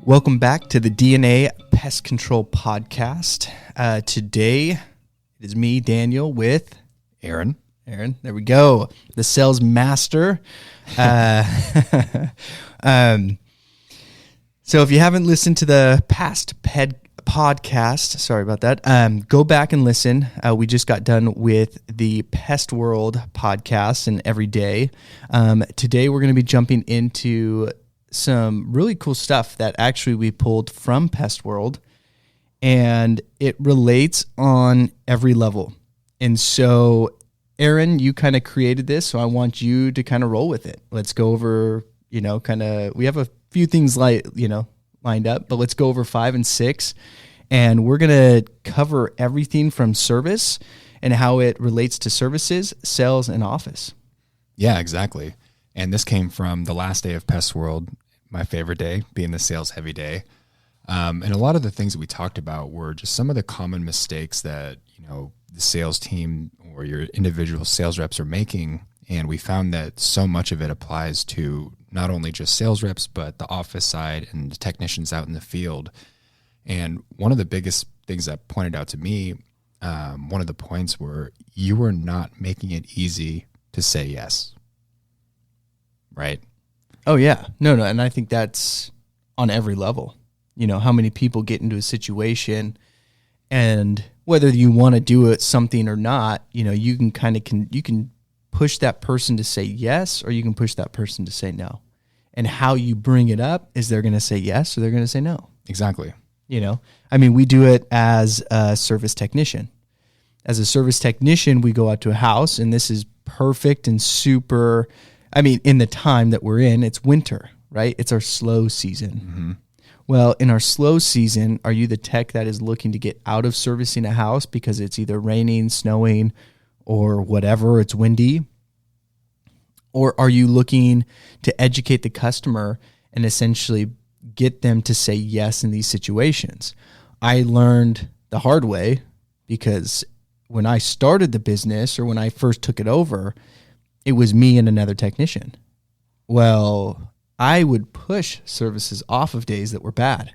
Welcome back to the DNA Pest Control Podcast. Today, it is me, Daniel, with Aaron, there we go. The sales master. So if you haven't listened to the past podcast, sorry about that, go back and listen. We just got done with the Pest World podcast and every day. Today, we're going to be jumping into some really cool stuff that actually we pulled from Pest World, and it relates on every level. And so, Aaron, you kind of created this, so I want you to kind of roll with it. Let's go over, we have a few things lined up, but let's go over 5 and 6, and we're going to cover everything from service and how it relates to services, sales, and office. Yeah, exactly. And this came from the last day of Pest World, my favorite day, being the sales heavy day. And a lot of the things that we talked about were just some of the common mistakes that, the sales team or your individual sales reps are making. And we found that so much of it applies to not only just sales reps, but the office side and the technicians out in the field. And one of the biggest things that pointed out to me, one of the points were you were not making it easy to say yes. Right? Oh, yeah. No. And I think that's on every level. How many people get into a situation, and whether you want to do something or not, you can push that person to say yes, or you can push that person to say no. And how you bring it up is they're going to say yes or they're going to say no. Exactly. We do it as a service technician. As a service technician, we go out to a house, and this is perfect and super. In the time that we're in, it's winter, right? It's our slow season. Mm-hmm. Well, in our slow season, are you the tech that is looking to get out of servicing a house because it's either raining, snowing, or whatever, it's windy? Or are you looking to educate the customer and essentially get them to say yes in these situations? I learned the hard way, because when I started the business, or when I first took it over, it was me and another technician. Well, I would push services off of days that were bad,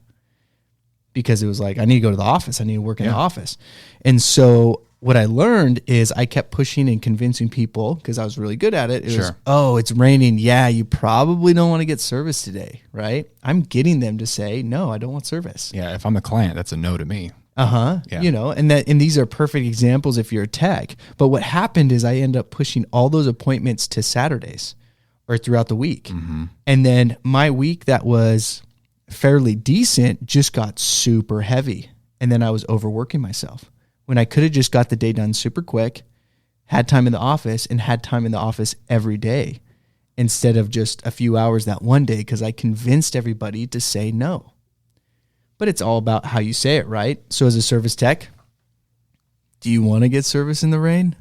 because it was like, I need to go to the office. I need to work in the office. And so what I learned is I kept pushing and convincing people, because I was really good at it. It was, it's raining. Yeah, you probably don't want to get service today, right? I'm getting them to say, no, I don't want service. Yeah, if I'm the client, that's a no to me. Yeah. And these are perfect examples if you're a tech. But what happened is I ended up pushing all those appointments to Saturdays or throughout the week. Mm-hmm. And then my week that was fairly decent just got super heavy. And then I was overworking myself when I could have just got the day done super quick, had time in the office, and had time in the office every day instead of just a few hours that one day, because I convinced everybody to say no. But it's all about how you say it, right? So as a service tech, do you want to get service in the rain?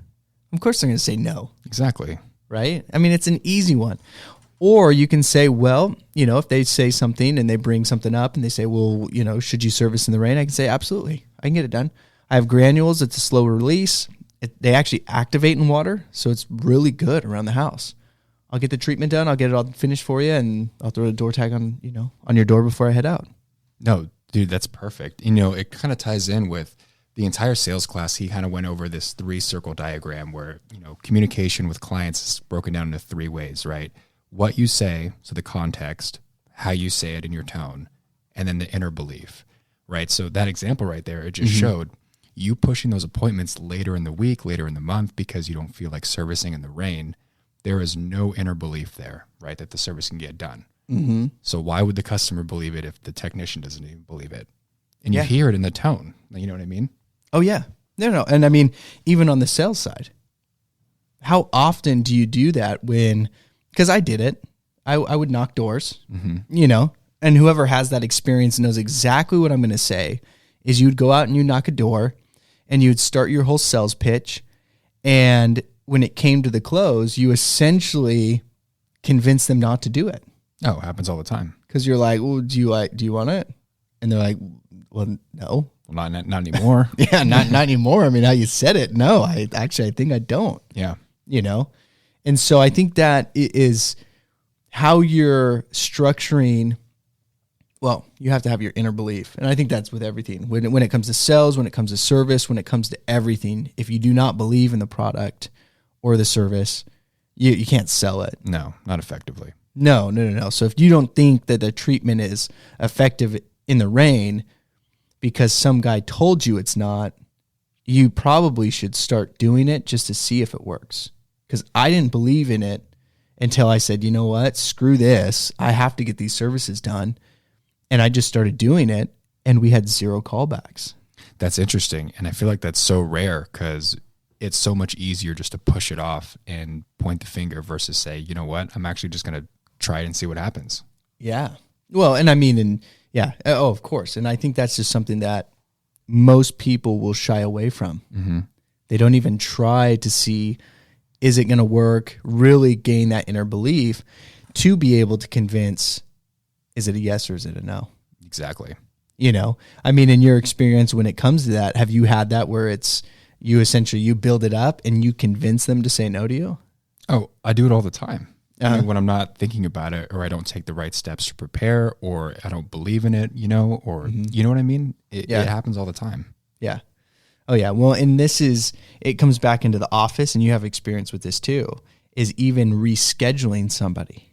Of course they're going to say no. Exactly. Right? It's an easy one. Or you can say, well, if they say something and they bring something up and they say, well, should you service in the rain? I can say, absolutely. I can get it done. I have granules. It's a slow release. They actually activate in water, so it's really good around the house. I'll get the treatment done. I'll get it all finished for you, and I'll throw the door tag on your door before I head out. No, dude, that's perfect. It kind of ties in with the entire sales class. He kind of went over this 3-circle diagram where, communication with clients is broken down into 3 ways, right? What you say, so the context, how you say it in your tone, and then the inner belief, right? So that example right there, it just showed you pushing those appointments later in the week, later in the month, because you don't feel like servicing in the rain. There is no inner belief there, right, that the service can get done. Mm-hmm. So why would the customer believe it if the technician doesn't even believe it? And you hear it in the tone. You know what I mean? Oh, yeah. No. And even on the sales side, how often do you do that because I did it. I would knock doors, and whoever has that experience knows exactly what I'm going to say is you'd go out and you knock a door and you'd start your whole sales pitch. And when it came to the close, you essentially convinced them not to do it. Oh, it happens all the time. Because you're like, well, do you want it? And they're like, well, no. Well, not anymore. Yeah, not anymore. How you said it. No, I think I don't. Yeah. And so I think that is how you're structuring Well, you have to have your inner belief. And I think that's with everything. When it comes to sales, when it comes to service, when it comes to everything, if you do not believe in the product or the service, you can't sell it. No, not effectively. No. So if you don't think that the treatment is effective in the rain because some guy told you it's not, you probably should start doing it just to see if it works. Because I didn't believe in it until I said, you know what, screw this. I have to get these services done. And I just started doing it, and we had 0 callbacks. That's interesting. And I feel like that's so rare because it's so much easier just to push it off and point the finger versus say, you know what, I'm actually just going to try it and see what happens. Yeah. Well, and I mean, oh, of course. And I think that's just something that most people will shy away from. Mm-hmm. They don't even try to see, is it going to work, really gain that inner belief to be able to convince, is it a yes or is it a no? Exactly. I mean, in your experience, when it comes to that, have you had that where it's you build it up and you convince them to say no to you? Oh, I do it all the time. Uh-huh. I mean, when I'm not thinking about it, or I don't take the right steps to prepare, or I don't believe in it, or you know what I mean? It happens all the time. Yeah. Oh yeah. Well, and it comes back into the office, and you have experience with this too, is even rescheduling somebody.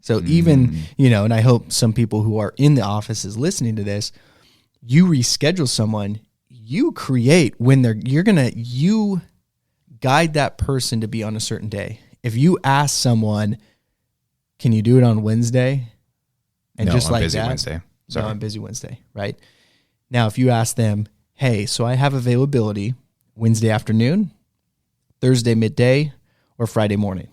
So even, and I hope some people who are in the office is listening to this, you reschedule someone, you create you guide that person to be on a certain day. If you ask someone, can you do it on Wednesday? And no, just I'm like busy that, Wednesday. Sorry. No, I'm busy Wednesday, right? Now, if you ask them, hey, so I have availability Wednesday afternoon, Thursday midday, or Friday morning.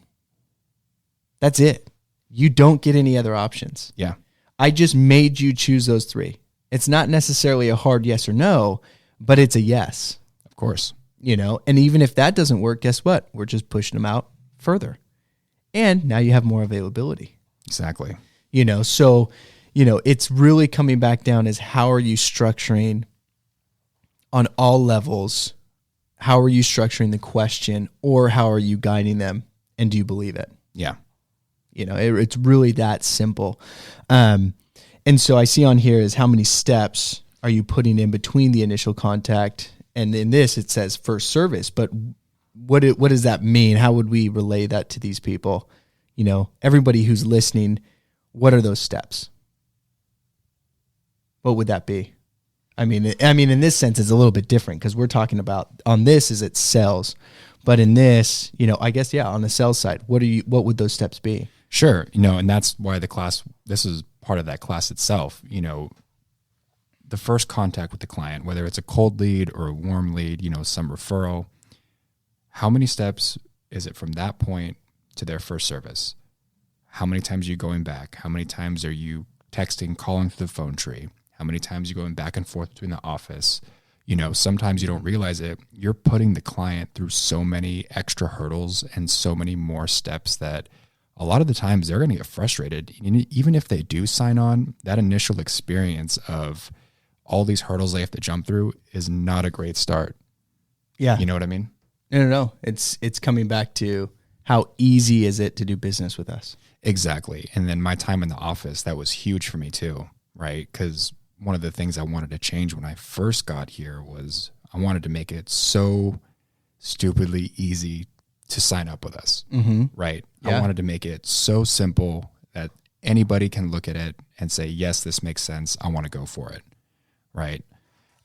That's it. You don't get any other options. Yeah. I just made you choose those 3. It's not necessarily a hard yes or no, but it's a yes. Of course. And even if that doesn't work, guess what? We're just pushing them out further. And now you have more availability. Exactly. So, it's really coming back down is how are you structuring on all levels? How are you structuring the question, or how are you guiding them? And do you believe it? Yeah. It's really that simple. And so I see on here is how many steps are you putting in between the initial contact, and in this it says first service, but what does that mean? How would we relay that to these people? Everybody who's listening, what are those steps? What would that be? I mean, in this sense, it's a little bit different because we're talking about on this is it sales, but in this, I guess, on the sales side, what would those steps be? Sure. And that's why this is part of that class itself. The first contact with the client, whether it's a cold lead or a warm lead, some referral, how many steps is it from that point to their first service? How many times are you going back? How many times are you texting, calling through the phone tree? How many times are you going back and forth between the office? Sometimes you don't realize it. You're putting the client through so many extra hurdles and so many more steps that a lot of the times they're going to get frustrated. And even if they do sign on, that initial experience of all these hurdles they have to jump through is not a great start. Yeah. You know what I mean? No. It's coming back to how easy is it to do business with us? Exactly. And then my time in the office, that was huge for me too, right? Because one of the things I wanted to change when I first got here was I wanted to make it so stupidly easy to sign up with us, right? Yeah. I wanted to make it so simple that anybody can look at it and say, yes, this makes sense. I want to go for it, right?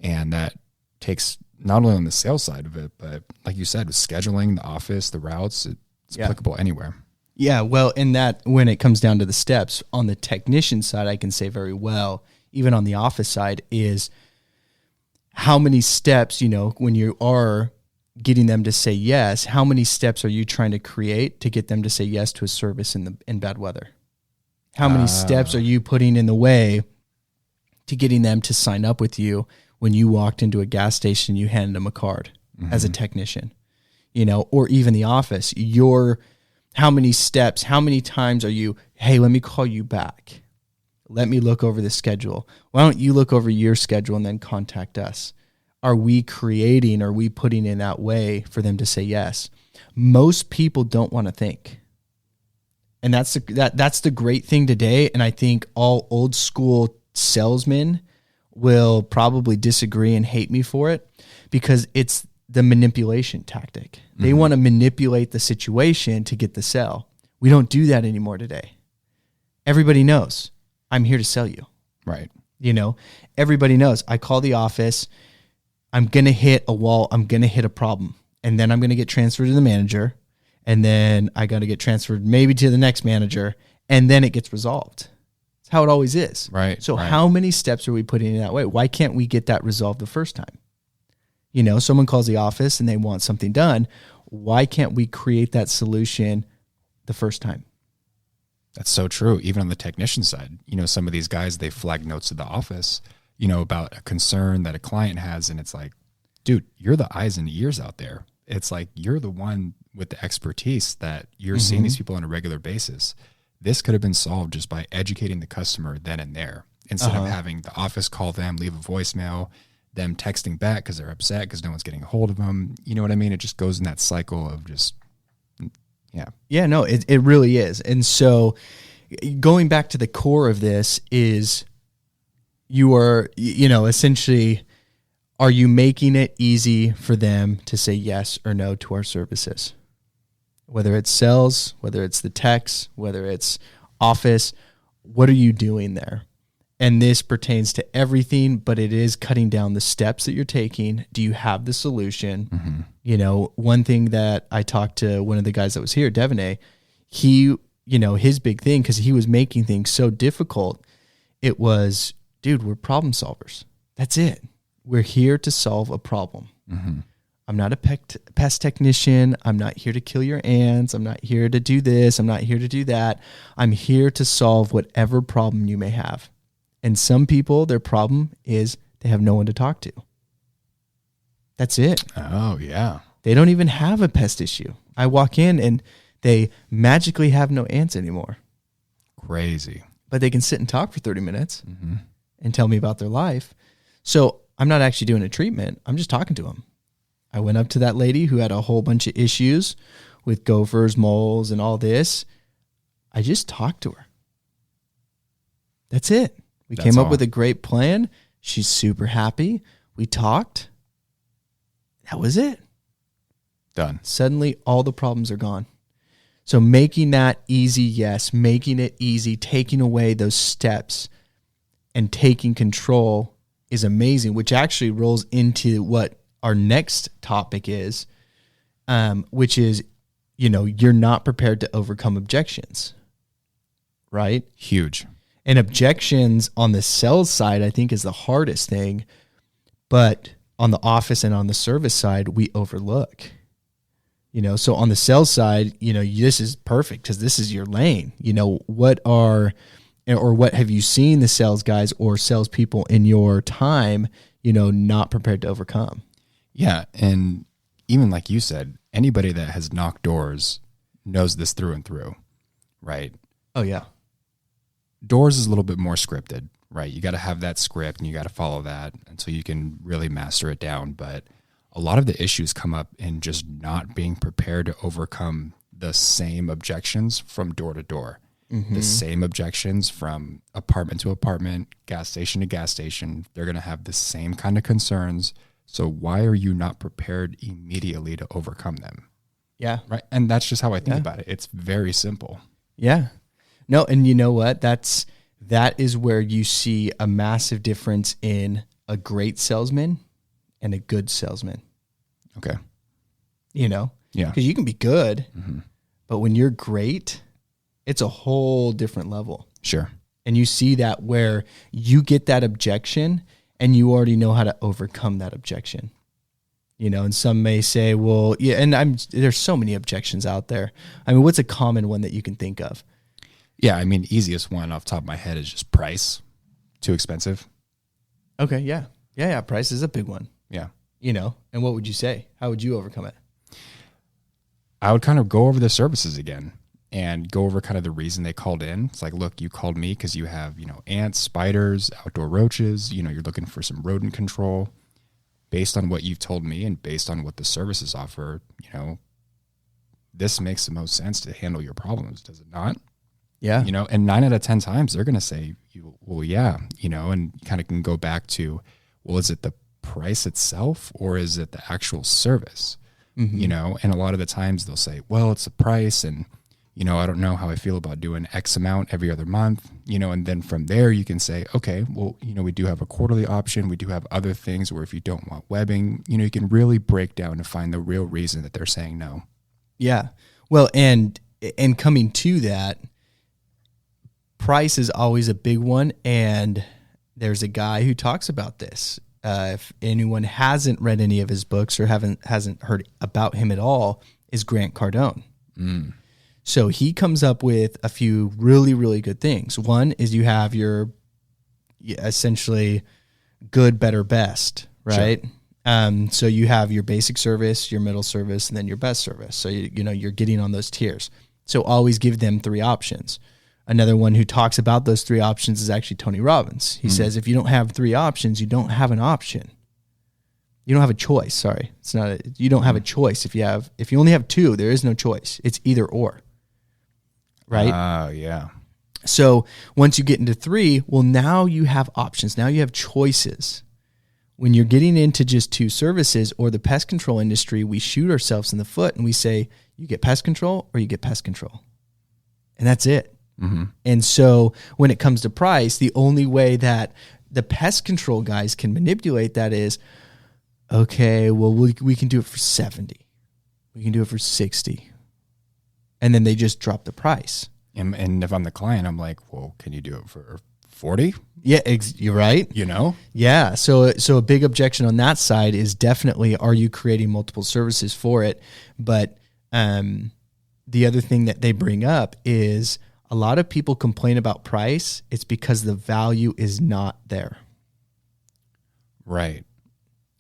And that takes not only on the sales side of it, but like you said, with scheduling, the office, the routes, it's applicable anywhere. Yeah, well, in that, when it comes down to the steps, on the technician side, I can say very well, even on the office side, is how many steps, when you are getting them to say yes, how many steps are you trying to create to get them to say yes to a service in bad weather? How many steps are you putting in the way to getting them to sign up with you when you walked into a gas station, you handed them a card as a technician, or even the office, how many steps, how many times are you, hey, let me call you back. Let me look over the schedule. Why don't you look over your schedule and then contact us? Are we putting in that way for them to say yes? Most people don't want to think. And that's the great thing today. And I think all old school salesmen will probably disagree and hate me for it because it's the manipulation tactic. They want to manipulate the situation to get the sell. We don't do that anymore today. Everybody knows I'm here to sell you. Right. You know, everybody knows I call the office. I'm going to hit a wall. I'm going to hit a problem. And then I'm going to get transferred to the manager. And then I got to get transferred maybe to the next manager. And then it gets resolved. It's how it always is. Right. So how many steps are we putting in that way? Why can't we get that resolved the first time? You know, someone calls the office and they want something done. Why can't we create that solution the first time? That's so true. Even on the technician side, you know, some of these guys, they flag notes to the office, you know, about a concern that a client has. And it's like, dude, you're the eyes and ears out there. It's like, you're the one with the expertise that you're seeing these people on a regular basis. This could have been solved just by educating the customer then and there, instead of having the office call them, leave a voicemail, them texting back because they're upset because no one's getting a hold of them. You know what I mean? It just goes in that cycle of just, yeah. Yeah, no, it really is. And so going back to the core of this is you are, you know, essentially, are you making it easy for them to say yes or no to our services? Whether it's sales, whether it's the techs, whether it's office, what are you doing there? And this pertains to everything, but it is cutting down the steps that you're taking. Do you have the solution? You know, one thing that I talked to one of the guys that was here, Devaney, he, you know, his big thing, because he was making things so difficult, it was, dude, we're problem solvers. That's it. We're here to solve a problem. I'm not a pest technician. I'm not here to kill your ants. I'm not here to do this. I'm not here to do that. I'm here to solve whatever problem you may have. And some people, their problem is they have no one to talk to. That's it. Oh, yeah. They don't even have a pest issue. I walk in and they magically have no ants anymore. Crazy. But they can sit and talk for 30 minutes and tell me about their life. So I'm not actually doing a treatment. I'm just talking to them. I went up to that lady who had a whole bunch of issues with gophers, moles, and all this. I just talked to her. That's it. We came up with a great plan. She's super happy. We talked. That was it. Done. Suddenly, all the problems are gone. So making that easy, yes, making it easy, taking away those steps and taking control is amazing, which actually rolls into what our next topic is, which is, you know, you're not prepared to overcome objections, right? Huge. And objections on the sales side, I think, is the hardest thing. But on the office and on the service side, we overlook. You know, so on the sales side, you know, this is perfect because this is your lane. You know, what have you seen the sales guys or salespeople in your time, you know, not prepared to overcome? Yeah. And even like you said, anybody that has knocked doors knows this through and through, right? Oh, yeah. Doors is a little bit more scripted, right? You got to have that script and you got to follow that until you can really master it down. But a lot of the issues come up in just not being prepared to overcome the same objections from door to door, the same objections from apartment to apartment, gas station to gas station. They're going to have the same kind of concerns. So why are you not prepared immediately to overcome them? Yeah. Right. And that's just how I think about it. It's very simple. Yeah. No, and you know what? That is where you see a massive difference in a great salesman and a good salesman. Okay. You know? Yeah. Because you can be good, but when you're great, it's a whole different level. Sure. And you see that where you get that objection and you already know how to overcome that objection. You know, and some may say, well, yeah, and there's so many objections out there. I mean, what's a common one that you can think of? Yeah, I mean, easiest one off the top of my head is just price. Too expensive. Okay, yeah. Yeah, price is a big one. Yeah. You know, and what would you say? How would you overcome it? I would kind of go over the services again and go over kind of the reason they called in. It's like, look, you called me because you have, you know, ants, spiders, outdoor roaches, you know, you're looking for some rodent control. Based on what you've told me and based on what the services offer, you know, this makes the most sense to handle your problems, does it not? Yeah. You know, and 9 out of 10 times they're going to say, well, yeah, and kind of can go back to, well, is it the price itself or is it the actual service? Mm-hmm. And a lot of the times they'll say, well, it's the price, and I don't know how I feel about doing X amount every other month, and then from there you can say, okay, well, we do have a quarterly option. We do have other things where if you don't want webbing, you can really break down and find the real reason that they're saying no. Yeah. Well, and coming to that, price is always a big one. And there's a guy who talks about this. If anyone hasn't read any of his books or hasn't heard about him at all, is Grant Cardone. Mm. So he comes up with a few really, really good things. One is you have your essentially good, better, best, right? Sure. So you have your basic service, your middle service, and then your best service. So you're getting on those tiers. So always give them 3 options. Another one who talks about those 3 options is actually Tony Robbins. He says, if you don't have 3 options, you don't have an option. You don't have a choice. Sorry. You don't have a choice. If you only have 2, there is no choice. It's either or. Right? Yeah. So once you get into 3, well, now you have options. Now you have choices. When you're getting into just 2 services or the pest control industry, we shoot ourselves in the foot and we say, you get pest control or you get pest control. And that's it. Mm-hmm. And so when it comes to price, the only way that the pest control guys can manipulate that is, okay, well, we can do it for 70. We can do it for 60. And then they just drop the price. And if I'm the client, I'm like, well, can you do it for 40? Yeah, you're right. Yeah. So a big objection on that side is definitely, are you creating multiple services for it? But the other thing that they bring up is a lot of people complain about price. It's because the value is not there. Right.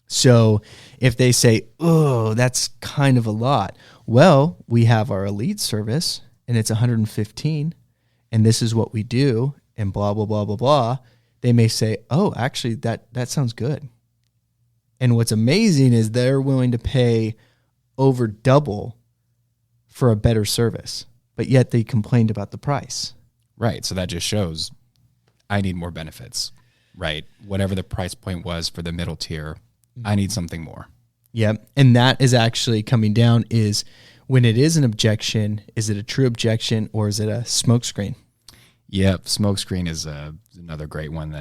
So if they say, oh, that's kind of a lot. Well, we have our elite service and it's 115 and this is what we do and blah, blah, blah, blah, blah. They may say, oh, actually that sounds good. And what's amazing is they're willing to pay over double for a better service, but yet they complained about the price. Right. So that just shows I need more benefits, right? Whatever the price point was for the middle tier, I need something more. Yep. And that is actually coming down is when it is an objection, is it a true objection or is it a smokescreen? Yep. Smokescreen is another great one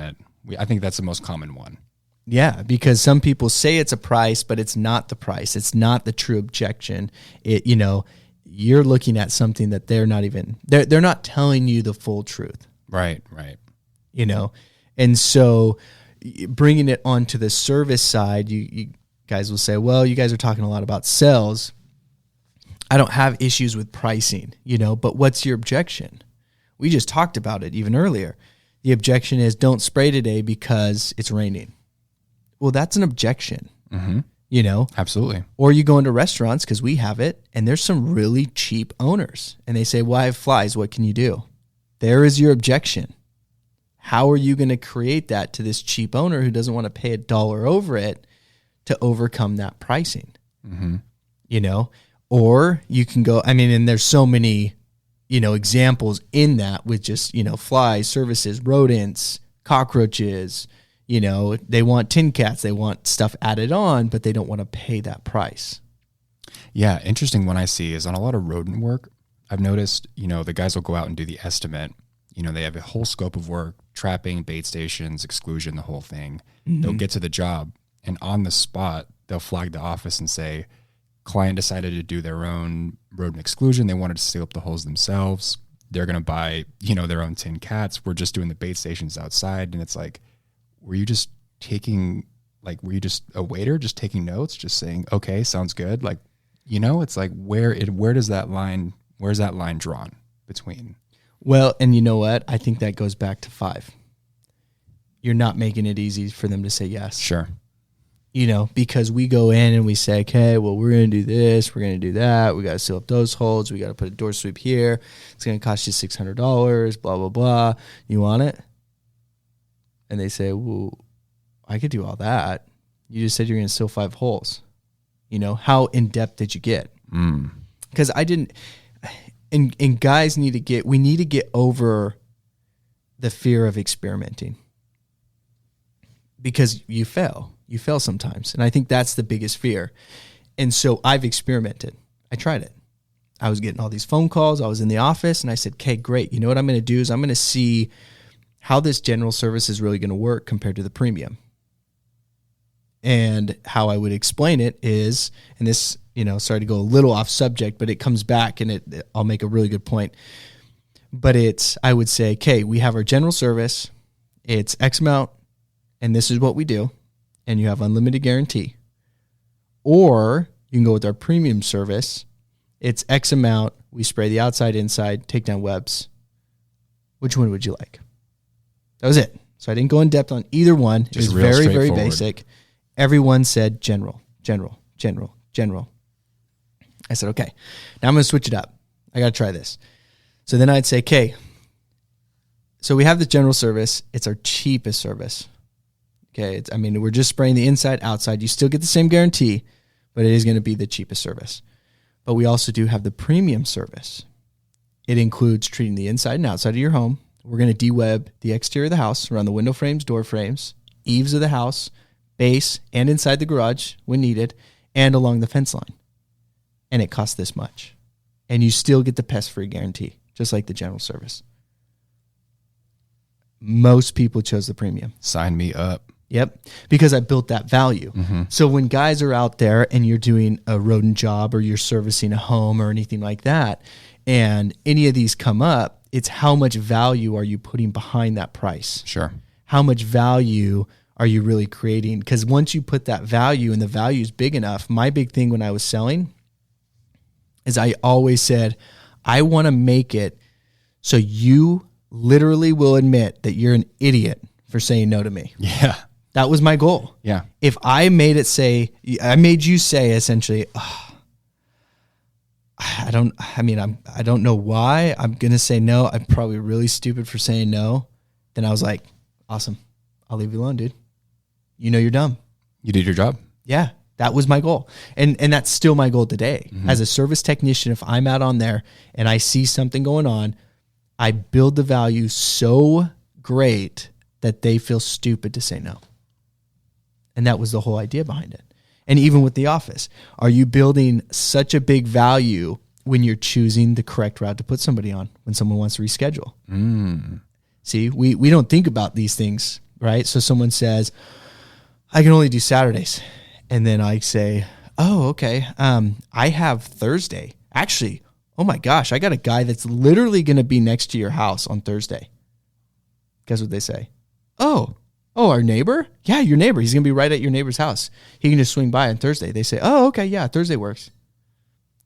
I think that's the most common one. Yeah, because some people say it's a price, but it's not the price. It's not the true objection. You're looking at something that they're not even, they're not telling you the full truth. Right. And so bringing it onto the service side, you guys will say, well, you guys are talking a lot about sales. I don't have issues with pricing, but what's your objection? We just talked about it even earlier. The objection is don't spray today because it's raining. Well, that's an objection, Absolutely. Or you go into restaurants because we have it and there's some really cheap owners and they say, well, I have flies. What can you do? There is your objection. How are you going to create that to this cheap owner who doesn't want to pay $1 over it to overcome that pricing? Mm-hmm. Or you can go, and there's so many, examples in that with just, flies, services, rodents, cockroaches, they want tin cats, they want stuff added on, but they don't want to pay that price. Yeah. Interesting one I see is on a lot of rodent work. I've noticed, the guys will go out and do the estimate. They have a whole scope of work, trapping, bait stations, exclusion, the whole thing. Mm-hmm. They'll get to the job and on the spot, they'll flag the office and say, client decided to do their own rodent exclusion. They wanted to seal up the holes themselves. They're going to buy, their own tin cats. We're just doing the bait stations outside. And it's like, were you just a waiter just taking notes, just saying, okay, sounds good. Like, it's like, where's that line drawn between? Well, and you know what? I think that goes back to 5. You're not making it easy for them to say yes. Sure. Because we go in and we say, okay, well, we're going to do this, we're going to do that. We got to seal up those holes. We got to put a door sweep here. It's going to cost you $600, blah, blah, blah. You want it? And they say, well, I could do all that. You just said you're going to seal 5 holes. How in depth did you get? Because I didn't, and guys we need to get over the fear of experimenting, because you fail sometimes. And I think that's the biggest fear. And so I've experimented. I tried it. I was getting all these phone calls. I was in the office and I said, okay, great. You know what I'm going to do is I'm going to see how this general service is really going to work compared to the premium. And how I would explain it is, and this, sorry to go a little off subject, but it comes back and I'll make a really good point. But I would say, okay, we have our general service. It's X amount, and this is what we do. And you have unlimited guarantee. Or you can go with our premium service. It's X amount. We spray the outside, inside, take down webs. Which one would you like? That was it. So I didn't go in depth on either one. It was very, very basic. Everyone said general. I said, okay, now I'm going to switch it up. I got to try this. So then I'd say, okay, so we have the general service. It's our cheapest service. Okay. We're just spraying the inside, outside. You still get the same guarantee, but it is going to be the cheapest service. But we also do have the premium service. It includes treating the inside and outside of your home. We're going to de-web the exterior of the house, around the window frames, door frames, eaves of the house, base, and inside the garage when needed, and along the fence line. And it costs this much. And you still get the pest-free guarantee, just like the general service. Most people chose the premium. Sign me up. Yep, because I built that value. Mm-hmm. So when guys are out there and you're doing a rodent job or you're servicing a home or anything like that, and any of these come up, it's how much value are you putting behind that price? Sure. How much value are you really creating? Because once you put that value and the value is big enough, my big thing when I was selling is I always said, I want to make it so you literally will admit that you're an idiot for saying no to me. Yeah. That was my goal. Yeah. If I made you say essentially, I don't know why I'm going to say no. I'm probably really stupid for saying no. Then I was like, awesome. I'll leave you alone, dude. You're dumb. You did your job. Yeah. That was my goal. And that's still my goal today. Mm-hmm. As a service technician, if I'm out on there and I see something going on, I build the value so great that they feel stupid to say no. And that was the whole idea behind it. And even with the office, are you building such a big value when you're choosing the correct route to put somebody on when someone wants to reschedule? See, we don't think about these things, right? So someone says, I can only do Saturdays. And then I say, oh, okay. I have Thursday. Actually, oh my gosh, I got a guy that's literally going to be next to your house on Thursday. Guess what they say? Oh, our neighbor? Yeah, your neighbor. He's going to be right at your neighbor's house. He can just swing by on Thursday. They say, oh, okay, yeah, Thursday works.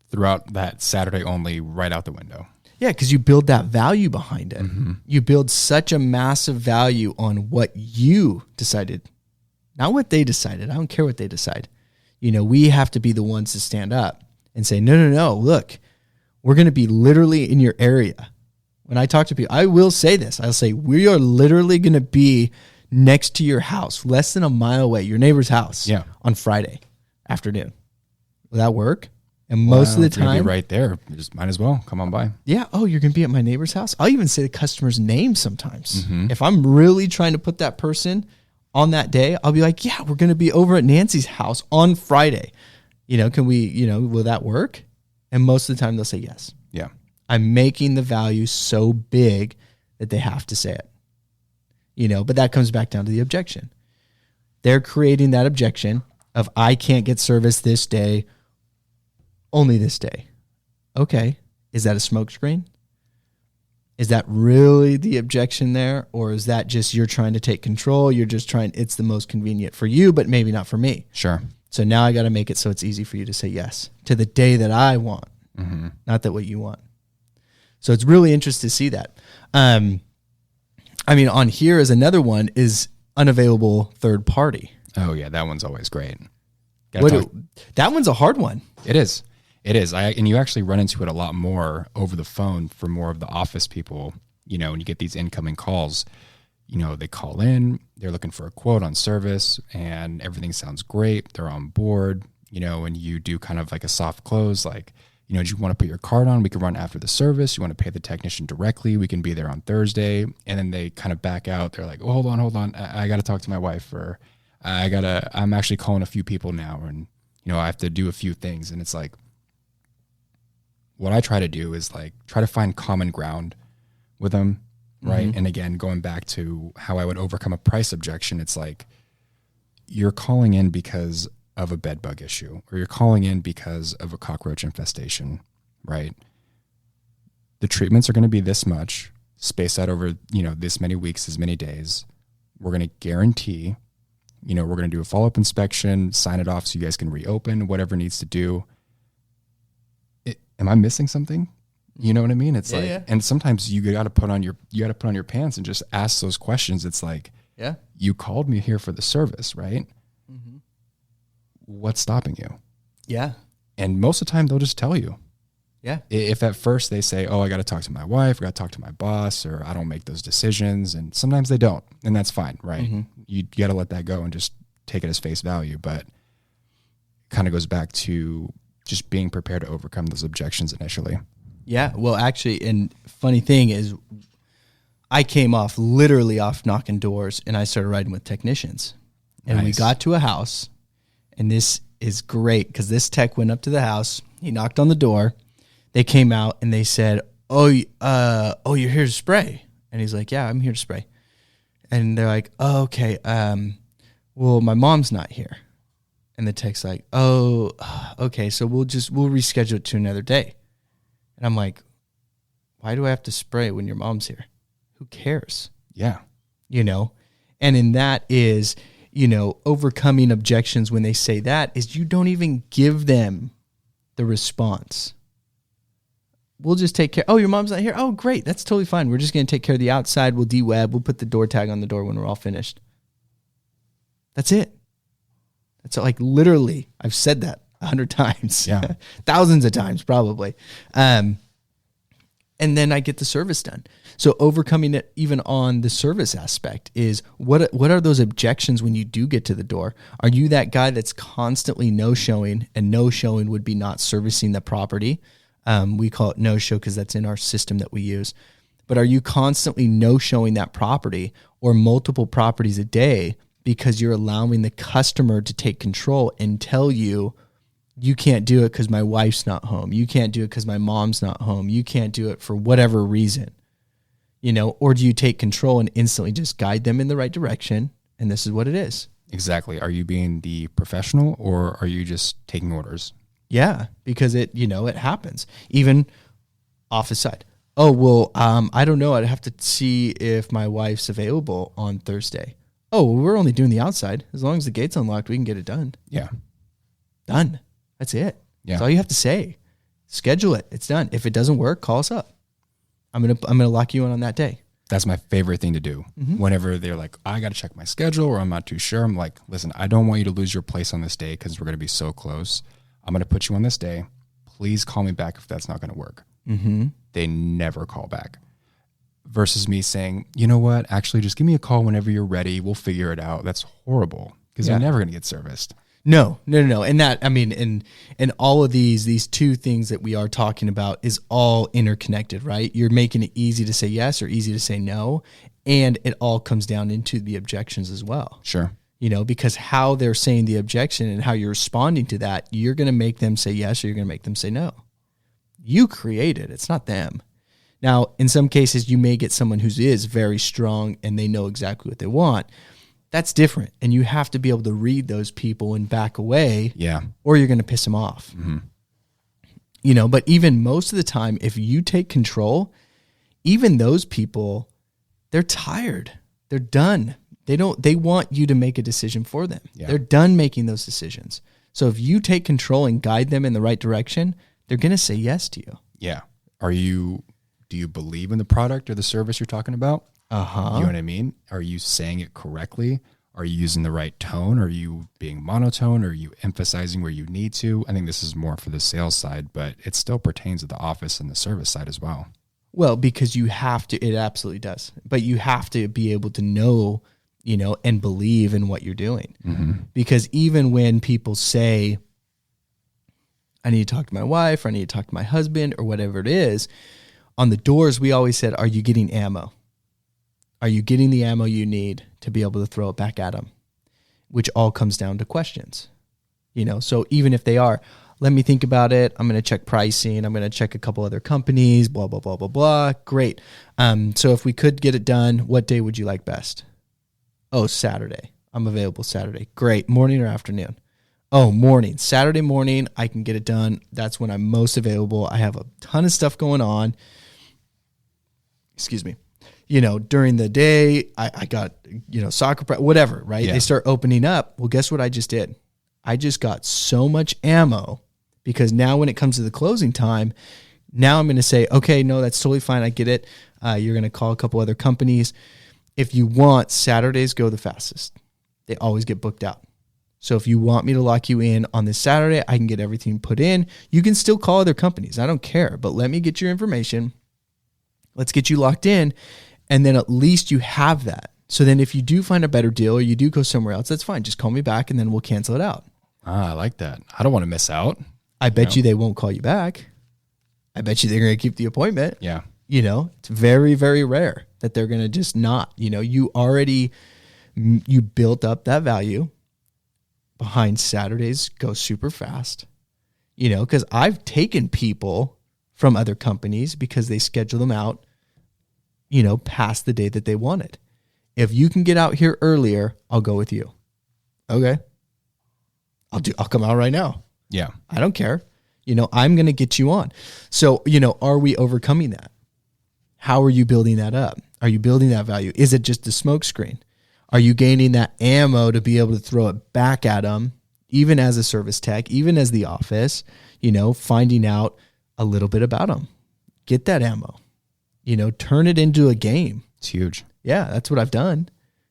Throughout that Saturday only, right out the window. Yeah, because you build that value behind it. Mm-hmm. You build such a massive value on what you decided, not what they decided. I don't care what they decide. We have to be the ones to stand up and say, no, look, we're going to be literally in your area. When I talk to people, I will say this. I'll say, we are literally going to be next to your house, less than a mile away, your neighbor's house, on Friday afternoon. Will that work? And most of the time, be right there. You just might as well come on by. Yeah. Oh, you're going to be at my neighbor's house. I'll even say the customer's name sometimes. Mm-hmm. If I'm really trying to put that person on that day, I'll be like, yeah, we're going to be over at Nancy's house on Friday. Can we, will that work? And most of the time they'll say yes. Yeah. I'm making the value so big that they have to say it. But that comes back down to the objection. They're creating that objection of, I can't get service this day, only this day. Okay. Is that a smokescreen? Is that really the objection there? Or is that just you're trying to take control? You're just it's the most convenient for you, but maybe not for me. Sure. So now I got to make it so it's easy for you to say yes to the day that I want, mm-hmm. not that what you want. So it's really interesting to see that. On here is another one is unavailable third party. Oh yeah, that one's always great. That one's a hard one. It is. And you actually run into it a lot more over the phone for more of the office people. When you get these incoming calls, they call in, they're looking for a quote on service, and everything sounds great. They're on board, and you do kind of like a soft close, like, do you want to put your card on? We can run after the service. You want to pay the technician directly? We can be there on Thursday. And then they kind of back out. They're like, oh, hold on. I got to talk to my wife, or I'm actually calling a few people now. And, I have to do a few things. And it's like, what I try to do is like, try to find common ground with them. Right. Mm-hmm. And again, going back to how I would overcome a price objection, it's like, you're calling in because of a bed bug issue, or you're calling in because of a cockroach infestation, right? The treatments are going to be this much, spaced out over, this many weeks, as many days. We're going to guarantee, we're going to do a follow-up inspection, sign it off so you guys can reopen, whatever needs to do. Am I missing something? You know what I mean? It's and sometimes you got to put on your pants and just ask those questions. It's like, yeah, you called me here for the service, right? Mm-hmm. What's stopping you? Yeah. And most of the time they'll just tell you. Yeah. If at first they say, oh, I got to talk to my wife, I got to talk to my boss, or I don't make those decisions. And sometimes they don't. And that's fine, right? Mm-hmm. You got to let that go and just take it as face value. But it kind of goes back to just being prepared to overcome those objections initially. Yeah. Well, actually, and funny thing is, I came literally off knocking doors, and I started riding with technicians. And we got to a house, and this is great because this tech went up to the house. He knocked on the door. They came out and they said, oh, you're here to spray. And he's like, yeah, I'm here to spray. And they're like, oh, okay. Well, my mom's not here. And the tech's like, oh, okay. So we'll reschedule it to another day. And I'm like, why do I have to spray when your mom's here? Who cares? Yeah. And in that is, overcoming objections when they say that is you don't even give them the response. We'll just take care. Oh, your mom's not here. Oh, great. That's totally fine. We're just going to take care of the outside. We'll de-web. We'll put the door tag on the door when we're all finished. That's it. That's like literally, I've said that 100 times. Yeah. Thousands of times probably. And then I get the service done. So overcoming it even on the service aspect is what are those objections when you do get to the door? Are you that guy that's constantly no-showing, and no-showing would be not servicing the property? We call it no-show because that's in our system that we use. But are you constantly no-showing that property or multiple properties a day because you're allowing the customer to take control and tell you, you can't do it because my wife's not home. You can't do it because my mom's not home. You can't do it for whatever reason, or do you take control and instantly just guide them in the right direction? And this is what it is. Exactly. Are you being the professional, or are you just taking orders? Yeah, because it happens. Even office side. Oh, well, I don't know. I'd have to see if my wife's available on Thursday. Oh, well, we're only doing the outside. As long as the gate's unlocked, we can get it done. Yeah. Done. That's it. Yeah. That's all you have to say. Schedule it. It's done. If it doesn't work, call us up. I'm gonna lock you in on that day. That's my favorite thing to do. Mm-hmm. Whenever they're like, I got to check my schedule, or I'm not too sure. I'm like, listen, I don't want you to lose your place on this day because we're going to be so close. I'm going to put you on this day. Please call me back if that's not going to work. Mm-hmm. They never call back. Versus me saying, you know what? Actually, just give me a call whenever you're ready. We'll figure it out. That's horrible because you're never going to get serviced. No. And that, and all of these two things that we are talking about is all interconnected, right? You're making it easy to say yes or easy to say no. And it all comes down into the objections as well. Sure. Because how they're saying the objection and how you're responding to that, you're going to make them say yes or you're going to make them say no. You create it. It's not them. Now, in some cases, you may get someone who is very strong and they know exactly what they want. That's different. And you have to be able to read those people and back away. Yeah. Or you're going to piss them off. Mm-hmm. But even most of the time, if you take control, even those people, they're tired. They're done. They want you to make a decision for them. Yeah. They're done making those decisions. So if you take control and guide them in the right direction, they're going to say yes to you. Yeah. Do you believe in the product or the service you're talking about? Uh-huh. You know what I mean? Are you saying it correctly? Are you using the right tone? Are you being monotone? Are you emphasizing where you need to? I think this is more for the sales side, but it still pertains to the office and the service side as well. Well, because you have to, it absolutely does. But you have to be able to know, and believe in what you're doing. Mm-hmm. Because even when people say, I need to talk to my wife, or I need to talk to my husband, or whatever it is. On the doors, we always said, are you getting ammo? Are you getting the ammo you need to be able to throw it back at them? Which all comes down to questions. So even if they are, let me think about it. I'm going to check pricing. I'm going to check a couple other companies, blah, blah, blah, blah, blah. Great. So if we could get it done, what day would you like best? Oh, Saturday. I'm available Saturday. Great. Morning or afternoon? Oh, morning. Saturday morning, I can get it done. That's when I'm most available. I have a ton of stuff going on. Excuse me. During the day, I got, soccer, whatever, right? Yeah. They start opening up. Well, guess what I just did? I just got so much ammo, because now when it comes to the closing time, now I'm going to say, okay, no, that's totally fine. I get it. You're going to call a couple other companies. If you want, Saturdays go the fastest. They always get booked out. So if you want me to lock you in on this Saturday, I can get everything put in. You can still call other companies. I don't care, but let me get your information. Let's get you locked in. And then at least you have that. So then if you do find a better deal or you do go somewhere else, that's fine. Just call me back and then we'll cancel it out. I like that. I don't want to miss out. I bet you they won't call you back. I bet you they're going to keep the appointment. Yeah. It's very, very rare that they're going to just not. You built up that value behind Saturdays go super fast. Because I've taken people from other companies because they schedule them out, past the day that they wanted. If you can get out here earlier, I'll go with you. Okay. I'll come out right now. Yeah. I don't care. I'm going to get you on. So, are we overcoming that? How are you building that up? Are you building that value? Is it just a smoke screen? Are you gaining that ammo to be able to throw it back at them, even as a service tech, even as the office, finding out a little bit about them? Get that ammo, turn it into a game. It's huge. Yeah, that's what I've done.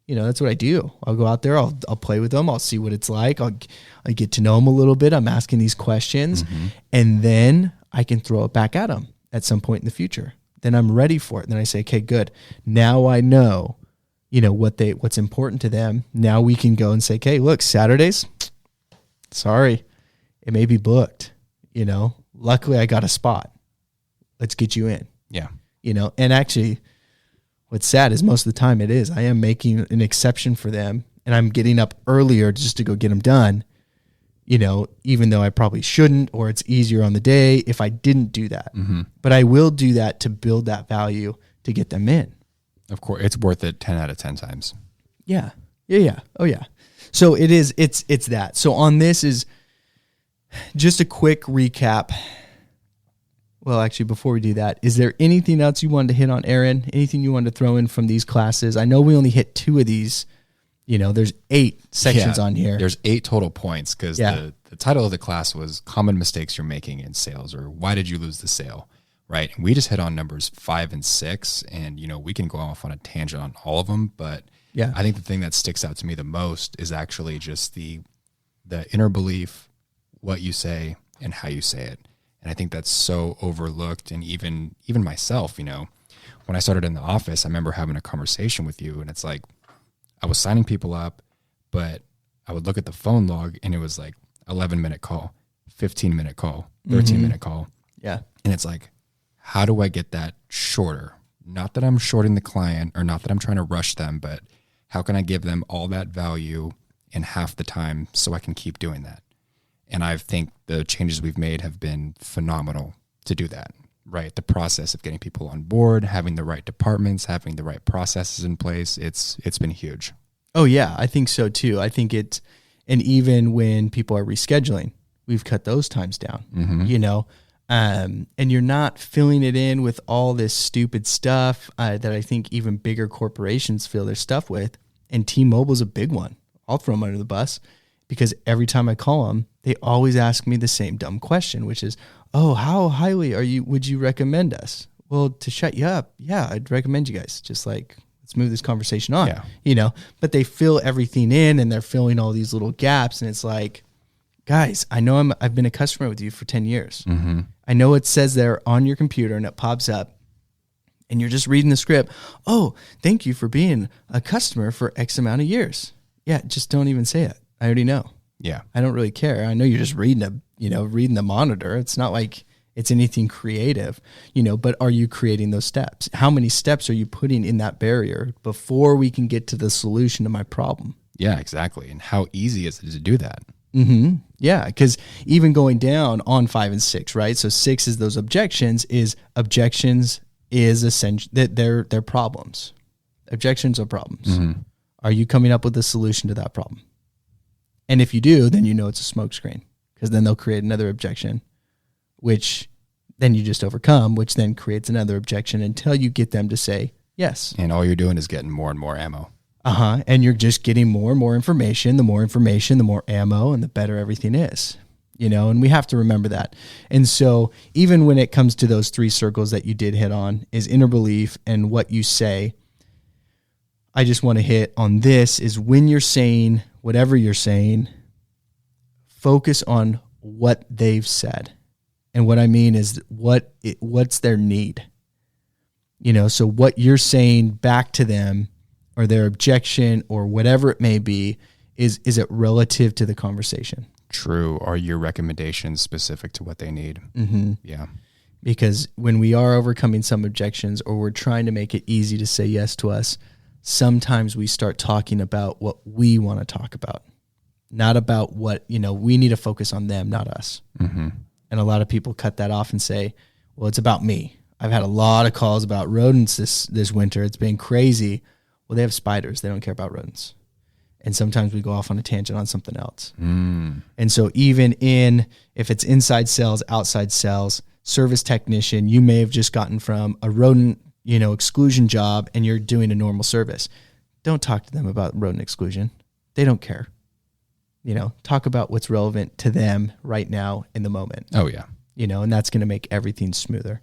That's what I do. I'll go out there. I'll play with them. I'll see what it's like. I get to know them a little bit. I'm asking these questions, and then I can throw it back at them at some point in the future. Then I'm ready for it. And then I say, okay, good. Now I know, what's important to them. Now we can go and say, okay, look, Saturdays, sorry, it may be booked. Luckily I got a spot. Let's get you in. Yeah. And actually, what's sad is most of the time it is. I am making an exception for them, and I'm getting up earlier just to go get them done, even though I probably shouldn't, or it's easier on the day if I didn't do that. But I will do that to build that value to get them in. Of course, it's worth it 10 out of 10 times. Yeah. Yeah. Oh, yeah. So it's that. So on this is just a quick recap. Well, actually, before we do that, is there anything else you wanted to hit on, Aaron? Anything you wanted to throw in from these classes? I know we only hit 2 of these. There's 8 sections on here. There's 8 total points because the title of the class was Common Mistakes You're Making in Sales, or Why Did You Lose the Sale? Right. And we just hit on numbers 5 and 6, and, we can go off on a tangent on all of them. But I think the thing that sticks out to me the most is actually just the inner belief, what you say and how you say it. And I think that's so overlooked. And even myself, when I started in the office, I remember having a conversation with you, and it's like I was signing people up, but I would look at the phone log and it was like 11-minute call, 15-minute call, 13-minute call. Yeah. And it's like, how do I get that shorter? Not that I'm shorting the client or not that I'm trying to rush them, but how can I give them all that value in half the time so I can keep doing that? And I think the changes we've made have been phenomenal to do that, right? The process of getting people on board, having the right departments, having the right processes in place, it's been huge. Oh, yeah, I think so too. I think and even when people are rescheduling, we've cut those times down, and you're not filling it in with all this stupid stuff that I think even bigger corporations fill their stuff with. And T-Mobile's a big one. I'll throw them under the bus because every time I call them, they always ask me the same dumb question, which is, oh, how highly would you recommend us? Well, to shut you up, yeah, I'd recommend you guys. Just let's move this conversation on, but they fill everything in and they're filling all these little gaps. And it's like, guys, I know I've been a customer with you for 10 years. I know it says there on your computer and it pops up and you're just reading the script. Oh, thank you for being a customer for X amount of years. Yeah, just don't even say it. I already know. Yeah. I don't really care. I know you're just reading reading the monitor. It's not like it's anything creative, but are you creating those steps? How many steps are you putting in that barrier before we can get to the solution to my problem? Yeah, exactly. And how easy is it to do that? Mm-hmm. Yeah, because even going down on 5 and 6, right? So 6 is those objections is essential that they're problems. Objections are problems. Mm-hmm. Are you coming up with a solution to that problem? And if you do, then it's a smokescreen, because then they'll create another objection, which then you just overcome, which then creates another objection until you get them to say yes. And all you're doing is getting more and more ammo. And you're just getting more and more information. The more information, the more ammo, and the better everything is. And we have to remember that. And so even when it comes to those 3 circles that you did hit on is inner belief and what you say, I just want to hit on this is when you're saying whatever you're saying, focus on what they've said. And what I mean is what's their need? So what you're saying back to them or their objection or whatever it may be, is it relative to the conversation? True. Are your recommendations specific to what they need? Mm-hmm. Yeah. Because when we are overcoming some objections or we're trying to make it easy to say yes to us, sometimes we start talking about what we want to talk about, not about what, we need to focus on them, not us. Mm-hmm. And a lot of people cut that off and say, well, it's about me. I've had a lot of calls about rodents this winter. It's been crazy. Well, they have spiders. They don't care about rodents. And sometimes we go off on a tangent on something else. Mm. And so even if it's inside sales, outside sales, service technician, you may have just gotten from a rodent, exclusion job and you're doing a normal service. Don't talk to them about rodent exclusion. They don't care. Talk about what's relevant to them right now in the moment. Oh yeah. And that's going to make everything smoother.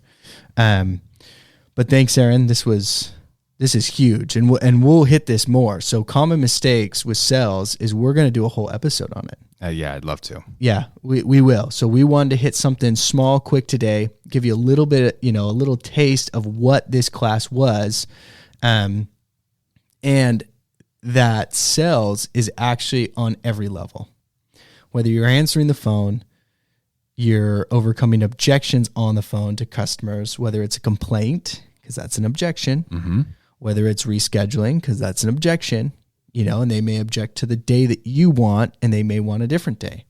But thanks, Aaron. This is huge, and we'll hit this more. So common mistakes with sales is we're going to do a whole episode on it. Yeah, I'd love to. Yeah, we will. So we wanted to hit something small, quick today, give you a little bit, a little taste of what this class was, and that sales is actually on every level. Whether you're answering the phone, you're overcoming objections on the phone to customers, whether it's a complaint, because that's an objection, mm-hmm. whether it's rescheduling, because that's an objection, and they may object to the day that you want, and they may want a different day.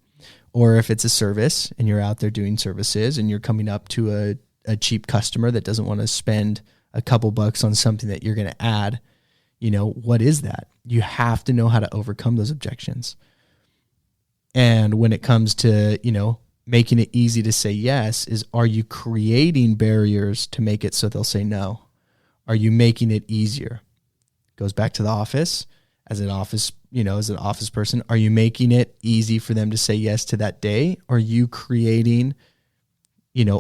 Or if it's a service and you're out there doing services and you're coming up to a cheap customer that doesn't want to spend a couple bucks on something that you're going to add, what is that? You have to know how to overcome those objections. And when it comes to, making it easy to say yes, are you creating barriers to make it so they'll say no? Are you making it easier? Goes back to the office. As an office person, are you making it easy for them to say yes to that day? Or are you creating,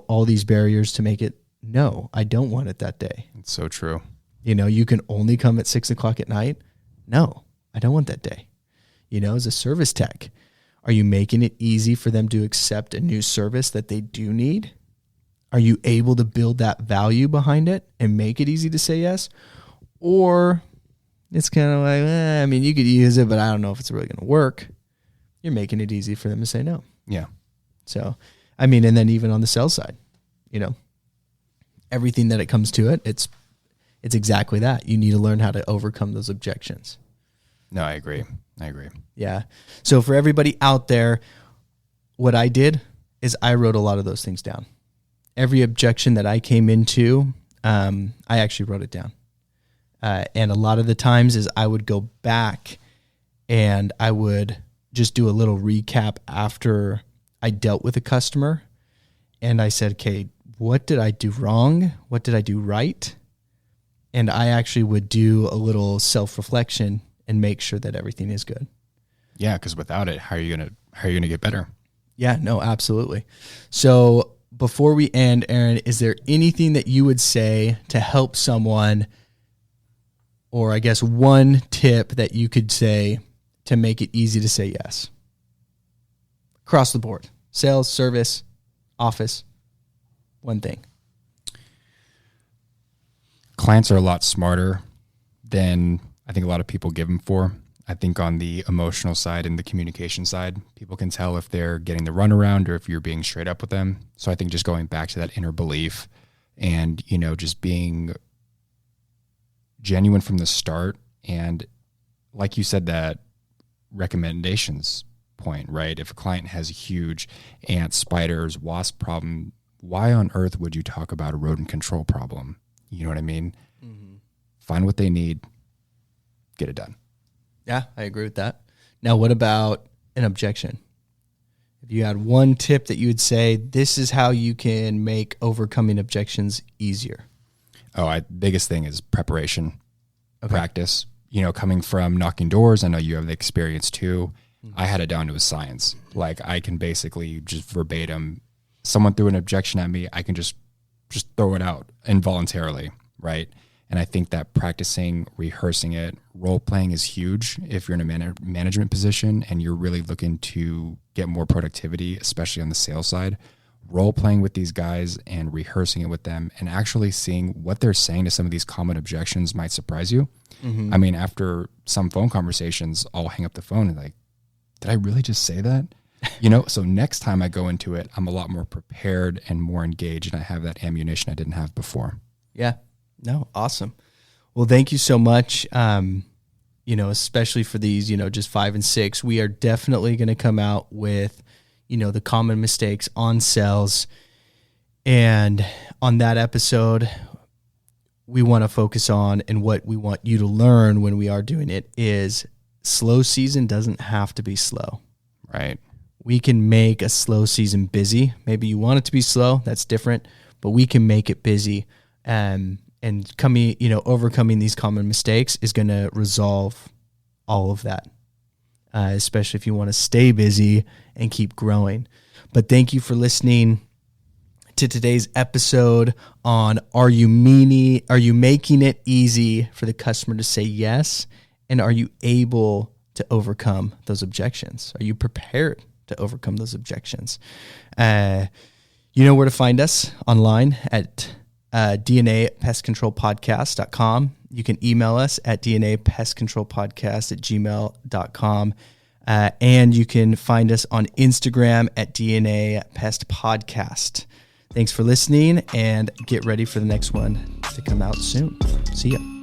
all these barriers to make it, no, I don't want it that day. It's so true. You can only come at 6:00 at night. No, I don't want that day. As a service tech, are you making it easy for them to accept a new service that they do need? Are you able to build that value behind it and make it easy to say yes? Or it's kind of like, you could use it, but I don't know if it's really going to work. You're making it easy for them to say no. Yeah. So, and then even on the sales side, everything that it comes to it's exactly that. You need to learn how to overcome those objections. No, I agree. Yeah. So for everybody out there, what I did is I wrote a lot of those things down. Every objection that I came into, I actually wrote it down. And a lot of the times is I would go back and I would just do a little recap after I dealt with a customer. And I said, okay, what did I do wrong? What did I do right? And I actually would do a little self-reflection and make sure that everything is good. Yeah, because without it, how are you gonna get better? Yeah, no, absolutely. So before we end, Aaron, is there anything that you would say to help someone, or I guess one tip that you could say to make it easy to say yes? Across the board, sales, service, office, one thing. Clients are a lot smarter than I think a lot of people give them for. I think on the emotional side and the communication side, people can tell if they're getting the runaround or if you're being straight up with them. So I think just going back to that inner belief and, just being genuine from the start. And like you said, that recommendations point, right? If a client has a huge ant, spiders, wasp problem, why on earth would you talk about a rodent control problem? You know what I mean? Mm-hmm. Find what they need, get it done. Yeah, I agree with that. Now, what about an objection? If you had one tip that you would say, this is how you can make overcoming objections easier. Biggest thing is preparation, practice. Coming from knocking doors, I know you have the experience too. Mm-hmm. I had it down to a science. Like I can basically just verbatim, someone threw an objection at me, I can just throw it out involuntarily, right? And I think that practicing, rehearsing it, role playing is huge if you're in a management position and you're really looking to get more productivity, especially on the sales side. Role playing with these guys and rehearsing it with them and actually seeing what they're saying to some of these common objections might surprise you. Mm-hmm. I mean, after some phone conversations, I'll hang up the phone and like, did I really just say that? So next time I go into it, I'm a lot more prepared and more engaged and I have that ammunition I didn't have before. Yeah. No, awesome. Well, thank you so much. Especially for these, just 5 and 6, we are definitely going to come out with, the common mistakes on sales. And on that episode, we want to focus on, and what we want you to learn when we are doing it is slow season doesn't have to be slow. Right. We can make a slow season busy. Maybe you want it to be slow. That's different, but we can make it busy. And overcoming these common mistakes is going to resolve all of that, especially if you want to stay busy and keep growing. But thank you for listening to today's episode on are you making it easy for the customer to say yes? And are you able to overcome those objections? Are you prepared to overcome those objections? You know where to find us online at dnapestcontrolpodcast.com. You can email us at dnapestcontrolpodcast@gmail.com. And you can find us on Instagram at DNA Pest Podcast. Thanks for listening and get ready for the next one to come out soon. See ya.